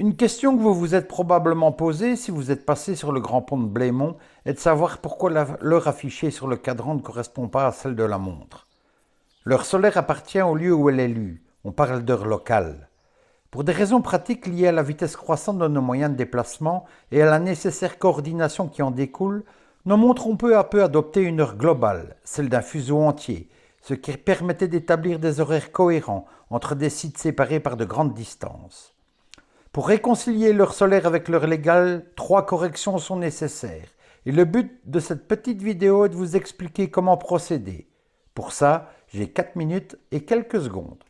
Une question que vous vous êtes probablement posée si vous êtes passé sur le grand pont de Blémont est de savoir pourquoi l'heure affichée sur le cadran ne correspond pas à celle de la montre. L'heure solaire appartient au lieu où elle est lue. On parle d'heure locale. Pour des raisons pratiques liées à la vitesse croissante de nos moyens de déplacement et à la nécessaire coordination qui en découle, nos montres ont peu à peu adopté une heure globale, celle d'un fuseau entier, ce qui permettait d'établir des horaires cohérents entre des sites séparés par de grandes distances. Pour réconcilier l'heure solaire avec l'heure légale, 3 corrections sont nécessaires. Et le but de cette petite vidéo est de vous expliquer comment procéder. Pour ça, j'ai 4 minutes et quelques secondes.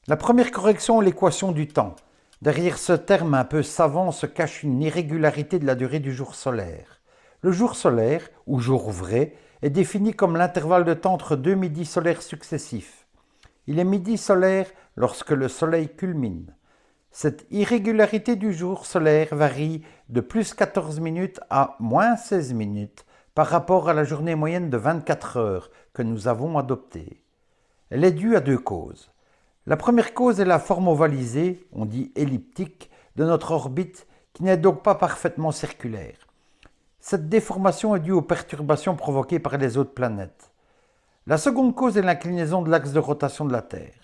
La première correction est l'équation du temps. Derrière ce terme un peu savant se cache une irrégularité de la durée du jour solaire. Le jour solaire, ou jour vrai, est défini comme l'intervalle de temps entre 2 midis solaires successifs. Il est midi solaire lorsque le soleil culmine. Cette irrégularité du jour solaire varie de plus 14 minutes à moins 16 minutes par rapport à la journée moyenne de 24 heures que nous avons adoptée. Elle est due à 2 causes. La première cause est la forme ovalisée, on dit elliptique, de notre orbite qui n'est donc pas parfaitement circulaire. Cette déformation est due aux perturbations provoquées par les autres planètes. La seconde cause est l'inclinaison de l'axe de rotation de la Terre.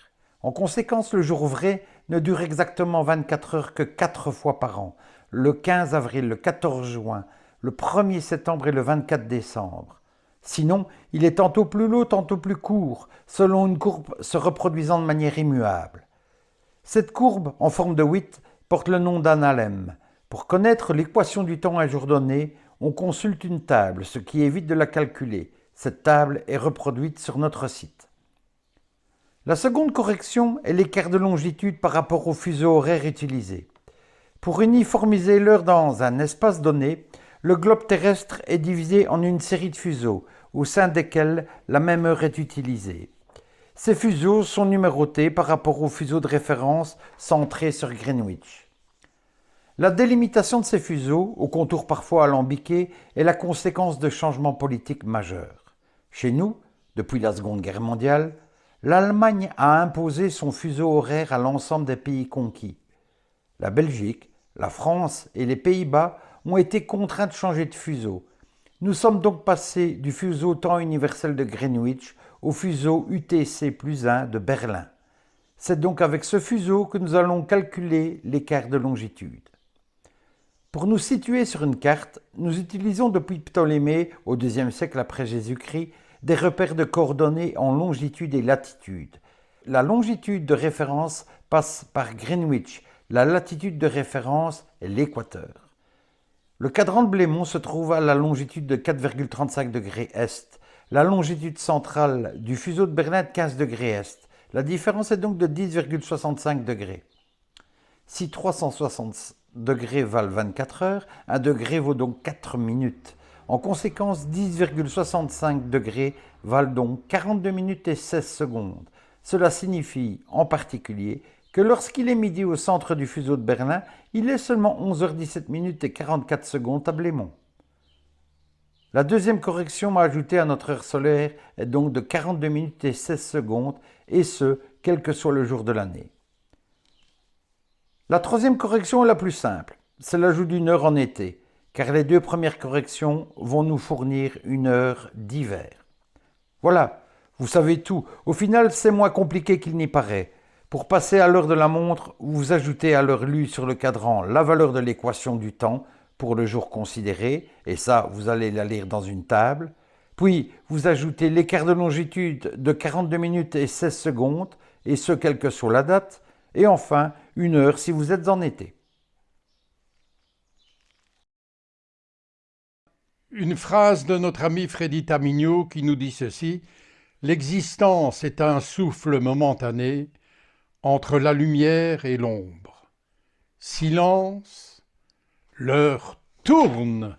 En conséquence, le jour vrai ne dure exactement 24 heures que 4 fois par an, le 15 avril, le 14 juin, le 1er septembre et le 24 décembre. Sinon, il est tantôt plus long, tantôt plus court, selon une courbe se reproduisant de manière immuable. Cette courbe, en forme de 8, porte le nom d'analemme. Pour connaître l'équation du temps à un jour donné, on consulte une table, ce qui évite de la calculer. Cette table est reproduite sur notre site. La seconde correction est l'écart de longitude par rapport au fuseau horaire utilisé. Pour uniformiser l'heure dans un espace donné, le globe terrestre est divisé en une série de fuseaux, au sein desquels la même heure est utilisée. Ces fuseaux sont numérotés par rapport au fuseau de référence centré sur Greenwich. La délimitation de ces fuseaux, au contour parfois alambiqué, est la conséquence de changements politiques majeurs. Chez nous, depuis la Seconde Guerre mondiale, l'Allemagne a imposé son fuseau horaire à l'ensemble des pays conquis. La Belgique, la France et les Pays-Bas ont été contraints de changer de fuseau. Nous sommes donc passés du fuseau temps universel de Greenwich au fuseau UTC+1 de Berlin. C'est donc avec ce fuseau que nous allons calculer l'écart de longitude. Pour nous situer sur une carte, nous utilisons depuis Ptolémée, au IIe siècle après Jésus-Christ, des repères de coordonnées en longitude et latitude. La longitude de référence passe par Greenwich, la latitude de référence est l'équateur. Le cadran de Blémont se trouve à la longitude de 4,35 degrés est. La longitude centrale du fuseau de Berlin est de 15 degrés est. La différence est donc de 10,65 degrés. Si 360 degrés valent 24 heures, 1 degré vaut donc 4 minutes. En conséquence, 10,65 degrés valent donc 42 minutes et 16 secondes. Cela signifie, en particulier, que lorsqu'il est midi au centre du fuseau de Berlin, il est seulement 11h17 minutes et 44 secondes à Blémont. La deuxième correction ajoutée à notre heure solaire est donc de 42 minutes et 16 secondes, et ce, quel que soit le jour de l'année. La troisième correction est la plus simple, c'est l'ajout d'une heure en été, car les 2 premières corrections vont nous fournir une heure d'hiver. Voilà, vous savez tout. Au final, c'est moins compliqué qu'il n'y paraît. Pour passer à l'heure de la montre, vous ajoutez à l'heure lue sur le cadran la valeur de l'équation du temps pour le jour considéré, et ça, vous allez la lire dans une table. Puis, vous ajoutez l'écart de longitude de 42 minutes et 16 secondes, et ce, quelle que soit la date. Et enfin, une heure si vous êtes en été. Une phrase de notre ami Freddy Tamigno qui nous dit ceci: l'existence est un souffle momentané entre la lumière et l'ombre. Silence, l'heure tourne.